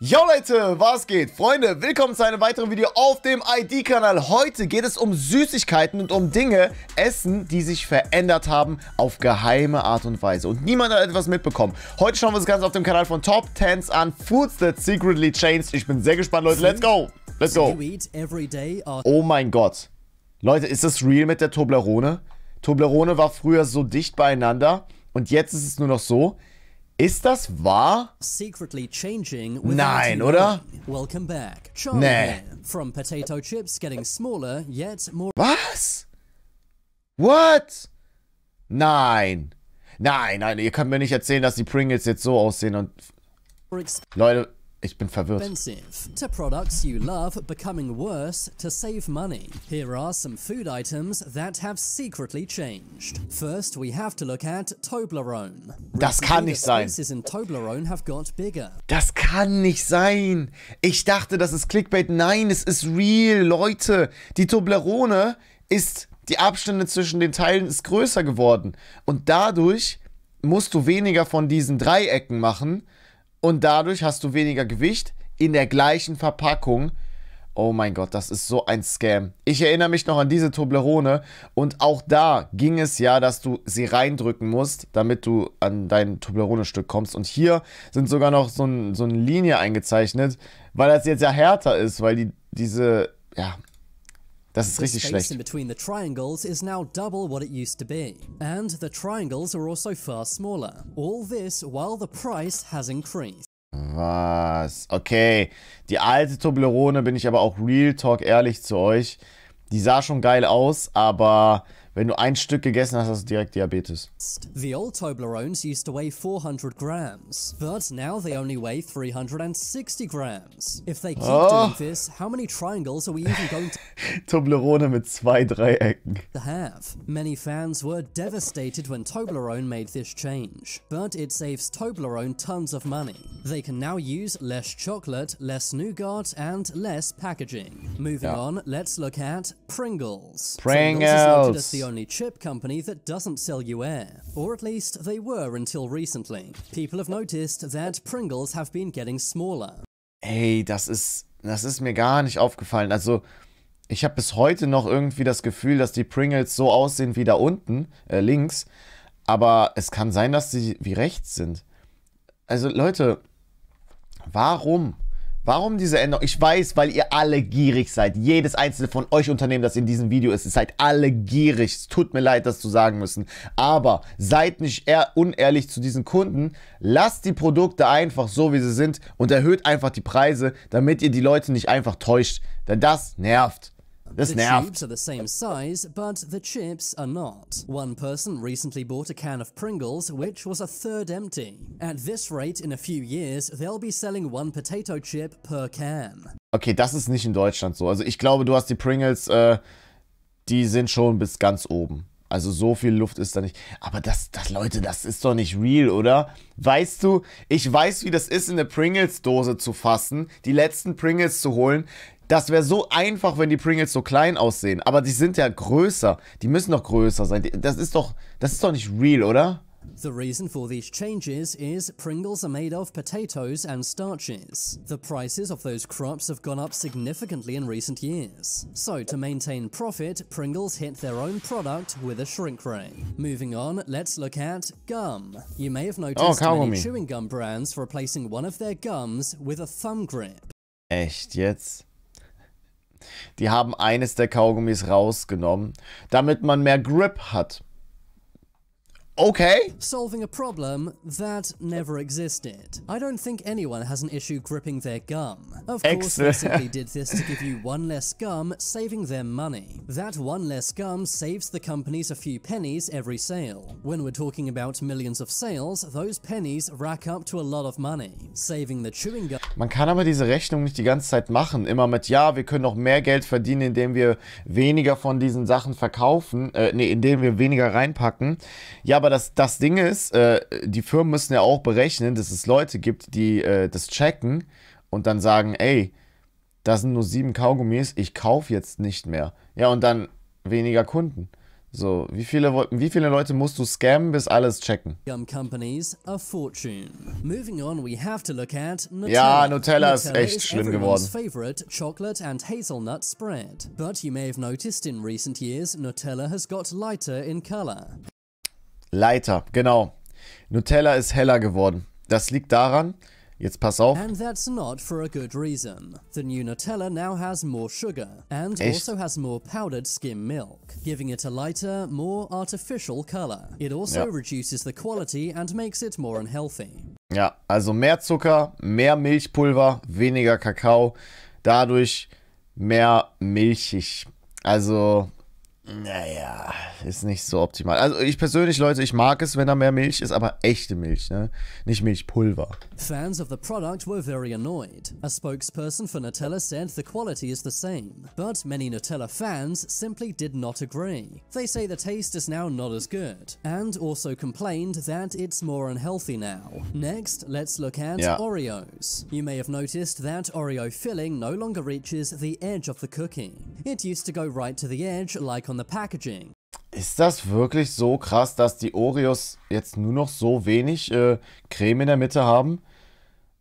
Yo Leute, was geht? Freunde, willkommen zu einem weiteren Video auf dem ID-Kanal. Heute geht es um Süßigkeiten und um Dinge, Essen, die sich verändert haben auf geheime Art und Weise. Und niemand hat etwas mitbekommen. Heute schauen wir uns das Ganze auf dem Kanal von Top 10s an. Foods that secretly changed. Ich bin sehr gespannt, Leute. Let's go! Let's go! Oh mein Gott. Leute, ist das real mit der Toblerone? Toblerone war früher so dicht beieinander und jetzt ist es nur noch so. Ist das wahr? Secretly changing. Nein, oder? Welcome back. Nee. From potato chips getting smaller, yet more. Was? What? Nein. Nein, ihr könnt mir nicht erzählen, dass die Pringles jetzt so aussehen und... Leute, ich bin verwirrt. Expensive. To products you love becoming worse to save money. Here are some food items that have secretly changed. First, we have to look at Toblerone. Das kann nicht sein. In Toblerone have got bigger. Das kann nicht sein. Ich dachte, das ist Clickbait. Nein, es ist real, Leute. Die Toblerone ist... Die Abstände zwischen den Teilen ist größer geworden. Und dadurch musst du weniger von diesen Dreiecken machen. Und dadurch hast du weniger Gewicht in der gleichen Verpackung. Oh mein Gott, das ist so ein Scam. Ich erinnere mich noch an diese Toblerone. Und auch da ging es ja, dass du sie reindrücken musst, damit du an dein Toblerone-Stück kommst. Und hier sind sogar noch so eine Linie eingezeichnet, weil das jetzt ja härter ist, weil ja... Das ist richtig schlecht. The space in between the triangles is now double what it used to be. And the triangles are also far smaller. All this while the price has increased. Was? Okay. Die alte Toblerone, bin ich aber auch Real Talk ehrlich zu euch. Die sah schon geil aus, aber wenn du ein Stück gegessen hast, hast du direkt Diabetes. The old Toblerones used to weigh 400 grams, but now they only weigh 360 grams. If they keep doing this, how many triangles are we even going to Toblerone mit 2 Dreiecken have? Many fans were devastated when Toblerone made this change, but it saves Toblerone tons of money. They can now use less chocolate, less nougat, and less packaging. Moving on, let's look at Pringles. Pringles is noted as the only chip company that doesn't sell you air, or at least they were until recently. People have noticed that Pringles have been getting smaller. Ey, das ist mir gar nicht aufgefallen. Also, ich habe bis heute noch irgendwie das Gefühl, dass die Pringles so aussehen wie da unten, links, aber es kann sein, dass sie wie rechts sind. Also, Leute, warum? Warum diese Änderung? Ich weiß, weil ihr alle gierig seid. Jedes einzelne von euch Unternehmen, das in diesem Video ist, ihr seid alle gierig. Es tut mir leid, das zu sagen müssen. Aber seid nicht unehrlich zu diesen Kunden. Lasst die Produkte einfach so, wie sie sind und erhöht einfach die Preise, damit ihr die Leute nicht einfach täuscht. Denn das nervt. Das nervt. The tubes are the same size, but the chips are not. One person recently bought a can of Pringles, which was a third empty. At this rate, in a few years, they'll be selling 1 potato chip per can. Okay, das ist nicht in Deutschland so. Also ich glaube, du hast die Pringles, die sind schon bis ganz oben. Also so viel Luft ist da nicht. Aber Leute, das ist doch nicht real, oder? Weißt du, ich weiß, wie das ist, in eine Pringles-Dose zu fassen, die letzten Pringles zu holen. Das wäre so einfach, wenn die Pringles so klein aussehen. Aber die sind ja größer. Die müssen doch größer sein. Das ist doch nicht real, oder? The reason for these changes is Pringles are made of potatoes and starches. The prices of those crops have gone up significantly in recent years. So to maintain profit, Pringles hit their own product with a shrink ray. Moving on, let's look at gum. You may have noticed many chewing gum brands replacing one of their gums with a thumb grip. Echt jetzt? Die haben eines der Kaugummis rausgenommen, damit man mehr Grip hat. Okay. Solving a problem that never existed. I don't think anyone has an issue gripping their gum. Of course, they simply did this to give you one less gum, saving them money. That one less gum saves the companies a few pennies every sale. When we're talking about millions of sales, those pennies rack up to a lot of money, saving the chewing gum. Man kann aber diese Rechnung nicht die ganze Zeit machen. Immer mit, ja, wir können noch mehr Geld verdienen, indem wir weniger von diesen Sachen verkaufen. Indem wir weniger reinpacken. Ja, aber das Ding ist, die Firmen müssen ja auch berechnen, dass es Leute gibt, die das checken und dann sagen, ey, da sind nur 7 Kaugummis, ich kaufe jetzt nicht mehr. Ja, und dann weniger Kunden. So, wie viele Leute musst du scammen, bis alles checken? Gum companies a fortune. Moving on, we have to look at Nutella. Ja, Nutella ist echt schlimm geworden. Favorite chocolate and hazelnut spread. But you may have noticed in recent years, Nutella has got lighter in color. Lighter, genau. Nutella ist heller geworden. Das liegt daran, jetzt pass auf. And that's not for a good reason. The new Nutella now has more sugar and also has more powdered skim milk, giving it a lighter, more artificial color. It also reduces the quality and makes it more unhealthy. Ja, also mehr Zucker, mehr Milchpulver, weniger Kakao, dadurch mehr milchig. Also, naja, ist nicht so optimal. Also ich persönlich, Leute, ich mag es, wenn da mehr Milch ist, aber echte Milch, ne? Nicht Milchpulver. Fans of the product were very annoyed. A spokesperson for Nutella said the quality is the same, but many Nutella fans simply did not agree. They say the taste is now not as good, and also complained that it's more unhealthy now. Next, let's look at Oreos. You may have noticed that Oreo filling no longer reaches the edge of the cookie. It used to go right to the edge like on the packaging. Ist das wirklich so krass, dass die Oreos jetzt nur noch so wenig Creme in der Mitte haben?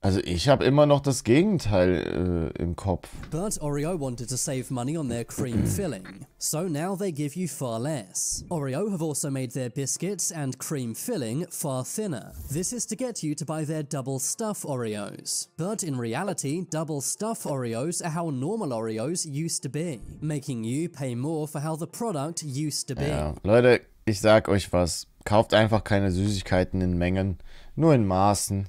Also ich habe immer noch das Gegenteil im Kopf. But Oreo wanted to save money on their cream filling, so now they give you far less. Oreo have also made their biscuits and cream filling far thinner. This is to get you to buy their double stuff Oreos. But in reality, double stuff Oreos are how normal Oreos used to be, making you pay more for how the product used to be. Ja, Leute, ich sag euch was. Kauft einfach keine Süßigkeiten in Mengen, nur in Maßen.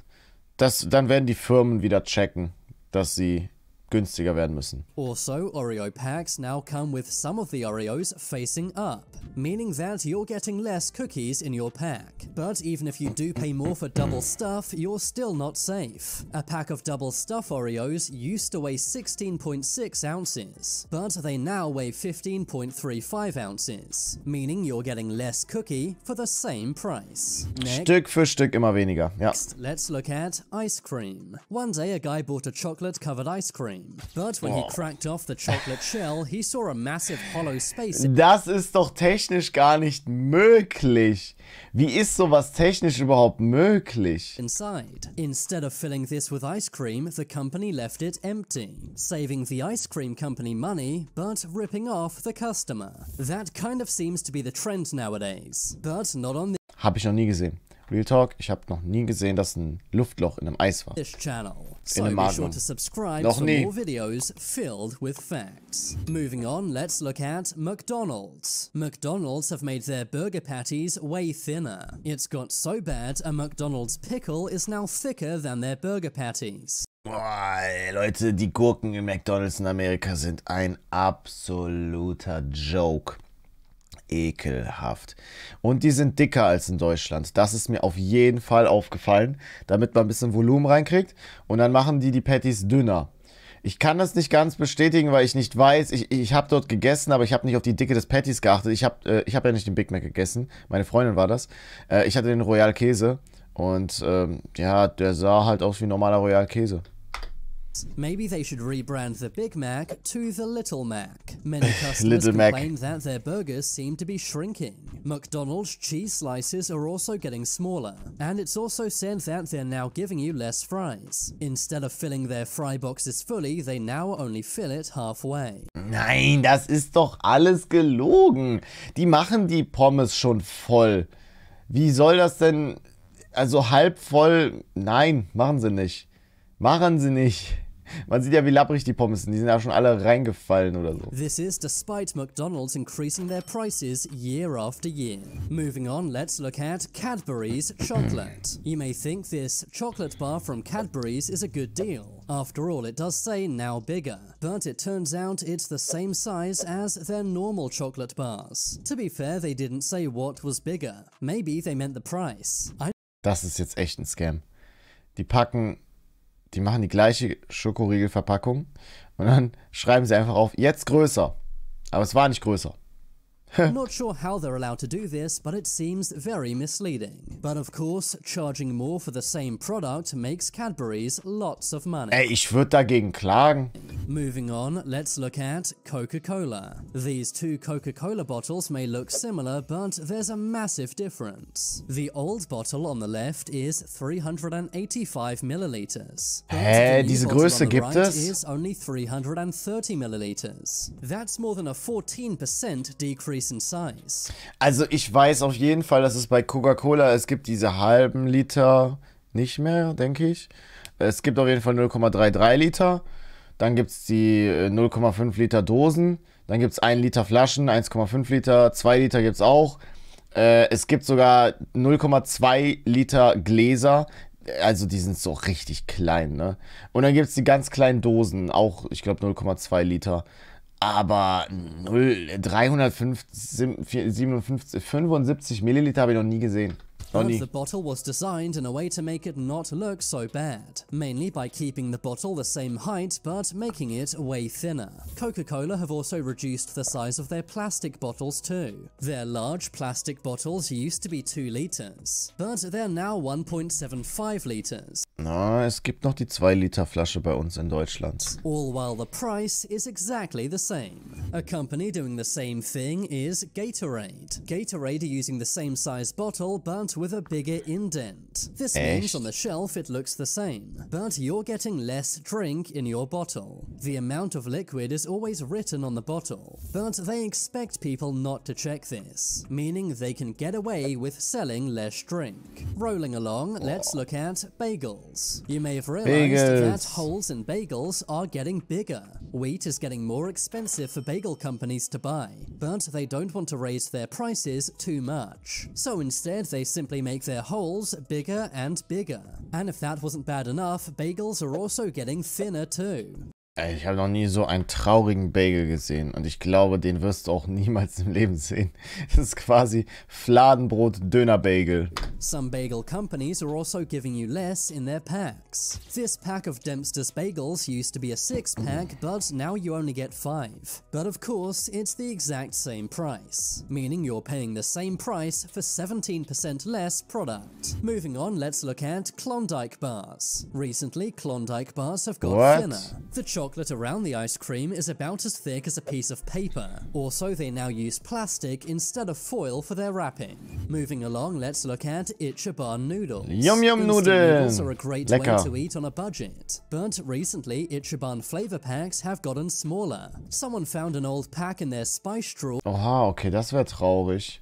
Dann werden die Firmen wieder checken, dass sie günstiger werden müssen. Also, Oreo packs now come with some of the Oreos facing up, meaning that you're getting less cookies in your pack. But even if you do pay more for double stuff, you're still not safe. A pack of double stuff Oreos used to weigh 16.6 ounces, but they now weigh 15.35 ounces, meaning you're getting less cookie for the same price. Next, Stück für Stück immer weniger, ja. let's look at ice cream. One day a guy bought a chocolate-covered ice cream. But when he cracked off the chocolate shell, he saw a massive hollow space. Das ist doch technisch gar nicht möglich. Wie ist sowas technisch überhaupt möglich? Inside. Instead of filling this with ice cream, the company left it empty, saving the ice cream company money, but ripping off the customer. That kind of seems to be the trend nowadays, but not on Hab ich noch nie gesehen. Real Talk, ich habe noch nie gesehen, dass ein Luftloch in einem Eis war. this channel. So In einem be sure Magnum. to subscribe Noch for nie. more videos filled with facts. Moving on, let's look at McDonald's. McDonald's have made their burger patties way thinner. It's got so bad, a McDonald's pickle is now thicker than their burger patties. Boah, ey, Leute, die Gurken im McDonald's in Amerika sind ein absoluter Joke. Ekelhaft. Und die sind dicker als in Deutschland. Das ist mir auf jeden Fall aufgefallen, damit man ein bisschen Volumen reinkriegt. Und dann machen die Patties dünner. Ich kann das nicht ganz bestätigen, weil ich nicht weiß. Ich habe dort gegessen, aber ich habe nicht auf die Dicke des Patties geachtet. Ich hab ja nicht den Big Mac gegessen. Meine Freundin war das. Ich hatte den Royal Käse. Und ja, der sah halt aus wie normaler Royal Käse. Maybe they should rebrand the Big Mac to the Little Mac. Many customers Little Mac. complain that their burgers seem to be shrinking. McDonald's cheese slices are also getting smaller, and it's also said that they're now giving you less fries. Instead of filling their fry boxes fully, they now only fill it halfway. Nein, das ist doch alles gelogen. Die machen die Pommes schon voll. Wie soll das denn, also halb voll? Nein, machen sie nicht. Machen sie nicht. Man sieht ja, wie labbrig die Pommes sind. Die sind ja schon alle reingefallen oder so. This is despite McDonald's increasing their prices year after year. Moving on, let's look at Cadbury's chocolate. You may think this chocolate bar from Cadbury's is a good deal. After all, it does say now bigger, but it turns out it's the same size as their normal chocolate bars. To be fair, they didn't say what was bigger. Maybe they meant the price. Das ist jetzt echt ein Scam. Die machen die gleiche Schokoriegelverpackung und dann schreiben sie einfach auf, jetzt größer. Aber es war nicht größer. Not sure how they're allowed to do this, but it seems very misleading. But of course, charging more for the same product makes Cadbury's lots of money. Ey, ich würde dagegen klagen. Moving on, let's look at Coca-Cola. These two Coca-Cola bottles may look similar, but there's a massive difference. The old bottle on the left is 385 milliliters. Hä, diese Größe gibt es? Is only 330 milliliters. That's more than a 14% decrease in size. Also ich weiß auf jeden Fall, dass es bei Coca-Cola, es gibt diese halben Liter nicht mehr, denke ich. Es gibt auf jeden Fall 0,33 Liter. Dann gibt es die 0,5 Liter Dosen. Dann gibt es 1 Liter Flaschen, 1,5 Liter, 2 Liter gibt es auch. Es gibt sogar 0,2 Liter Gläser. Also die sind so richtig klein, ne? Und dann gibt es die ganz kleinen Dosen, auch, ich glaube, 0,2 Liter. Aber 75 Milliliter habe ich noch nie gesehen. But the bottle was designed in a way to make it not look so bad, mainly by keeping the bottle the same height but making it way thinner. Coca-Cola have also reduced the size of their plastic bottles too. Their large plastic bottles used to be 2 liters, but they're now 1.75 liters. Na, es gibt noch die 2 Liter Flasche bei uns in Deutschland. All while the price is exactly the same. A company doing the same thing is Gatorade. Gatorade are using the same size bottle but with a bigger indent. This means on the shelf it looks the same, but you're getting less drink in your bottle. The amount of liquid is always written on the bottle, but they expect people not to check this, meaning they can get away with selling less drink. Rolling along, let's look at bagels. You may have realized that holes in bagels are getting bigger. Wheat is getting more expensive for bagel companies to buy, but they don't want to raise their prices too much. So instead they simply make their holes bigger and bigger. And if that wasn't bad enough, bagels are also getting thinner too. Ich habe noch nie so einen traurigen Bagel gesehen und ich glaube, den wirst du auch niemals im Leben sehen. Das ist quasi Fladenbrot-Döner-Bagel. Some bagel companies are also giving you less in their packs. This pack of Dempster's bagels used to be a 6-pack, but now you only get 5. But of course, it's the exact same price, meaning you're paying the same price for 17% less product. Moving on, let's look at Klondike bars. Recently, Klondike bars have got thinner. The chocolate around the ice cream is about as thick as a piece of paper. Also, they now use plastic instead of foil for their wrapping. Moving along, let's look at Ichiban noodles. Yum yum noodles are a great way Lecker. to eat on a budget. But recently, Ichiban flavor packs have gotten smaller. Someone found an old pack in their spice drawer. Oha, okay, das wäre traurig,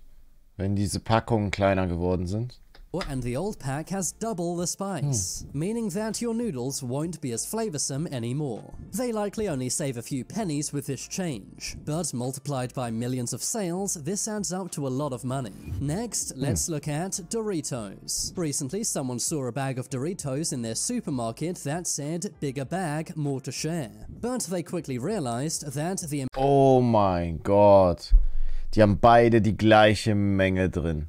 wenn diese Packungen kleiner geworden sind. And the old pack has double the spice, meaning that your noodles won't be as flavoursome anymore. They likely only save a few pennies with this change, but multiplied by millions of sales, this adds up to a lot of money. Next, let's look at Doritos. Recently, someone saw a bag of Doritos in their supermarket that said, "Bigger bag, more to share." But they quickly realized that the... Oh mein Gott. Die haben beide die gleiche Menge drin.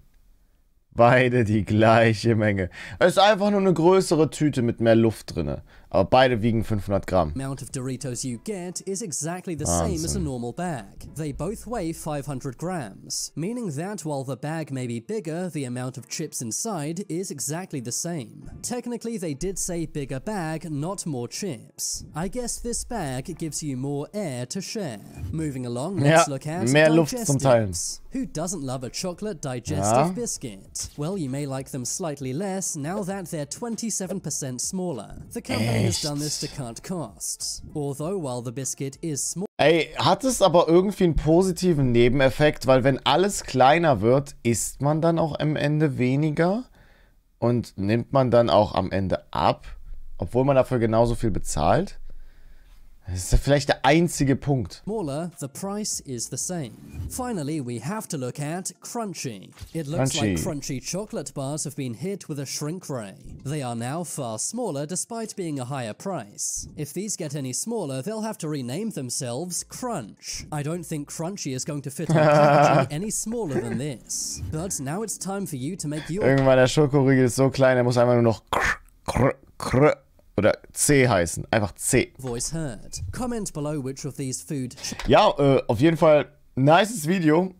Beide die gleiche Menge. Es ist einfach nur eine größere Tüte mit mehr Luft drin. Aber beide wiegen 500 Gramm. The amount of Doritos you get is exactly the same as a normal bag. They both weigh 500 grams, meaning that while the bag may be bigger, the amount of chips inside is exactly the same. Technically, they did say bigger bag, not more chips. I guess this bag gives you more air to share. Moving along, let's look at mehr Luft zum Teilen. Who doesn't love a chocolate digestive biscuit? Well, you may like them slightly less now that they're 27% smaller. The company has done this to cut costs. Although while the biscuit is small... Ey, hat es aber irgendwie einen positiven Nebeneffekt, weil wenn alles kleiner wird, isst man dann auch am Ende weniger und nimmt man dann auch am Ende ab, obwohl man dafür genauso viel bezahlt? Das ist ja vielleicht der einzige Punkt. Smaller, the price is the same. Finally, we have to look at Crunchy. It looks like crunchy chocolate bars have been hit with a shrink ray. They are now far smaller despite being a higher price. If these get any smaller, they'll have to rename themselves Crunch. I don't think Crunchy is going to fit on packaging any smaller than this. But now it's time for you to make your... Irgendwann der Schokoriegel ist so klein, er muss einfach nur noch oder C heißen. Einfach C. Voice heard. Comment below which of these food... Ja, auf jeden Fall Nices Video.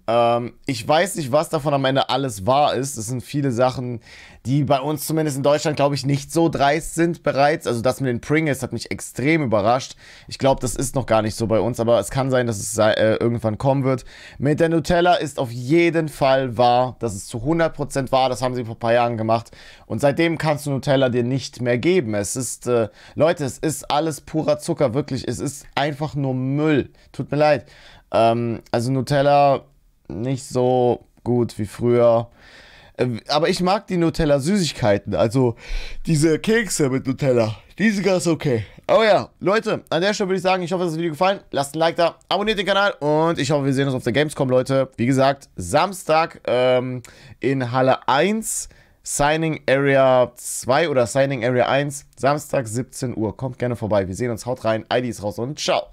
Ich weiß nicht, was davon am Ende alles wahr ist. Das sind viele Sachen, die bei uns zumindest in Deutschland, glaube ich, nicht so dreist sind bereits. Also das mit den Pringles hat mich extrem überrascht. Ich glaube, das ist noch gar nicht so bei uns, aber es kann sein, dass es irgendwann kommen wird. Mit der Nutella ist auf jeden Fall wahr. Das ist zu 100% wahr. Das haben sie vor ein paar Jahren gemacht. Und seitdem kannst du Nutella dir nicht mehr geben. Es ist, Leute, es ist alles purer Zucker, wirklich. Es ist einfach nur Müll. Tut mir leid. Also Nutella nicht so gut wie früher. Aber ich mag die Nutella-Süßigkeiten, also diese Kekse mit Nutella. Die sind ganz okay. Aber ja, Leute, an der Stelle würde ich sagen, ich hoffe, es hat das Video gefallen. Lasst ein Like da, abonniert den Kanal und ich hoffe, wir sehen uns auf der Gamescom, Leute. Wie gesagt, Samstag in Halle 1, Signing Area 2 oder Signing Area 1, Samstag 17 Uhr. Kommt gerne vorbei. Wir sehen uns, haut rein, ID ist raus und ciao.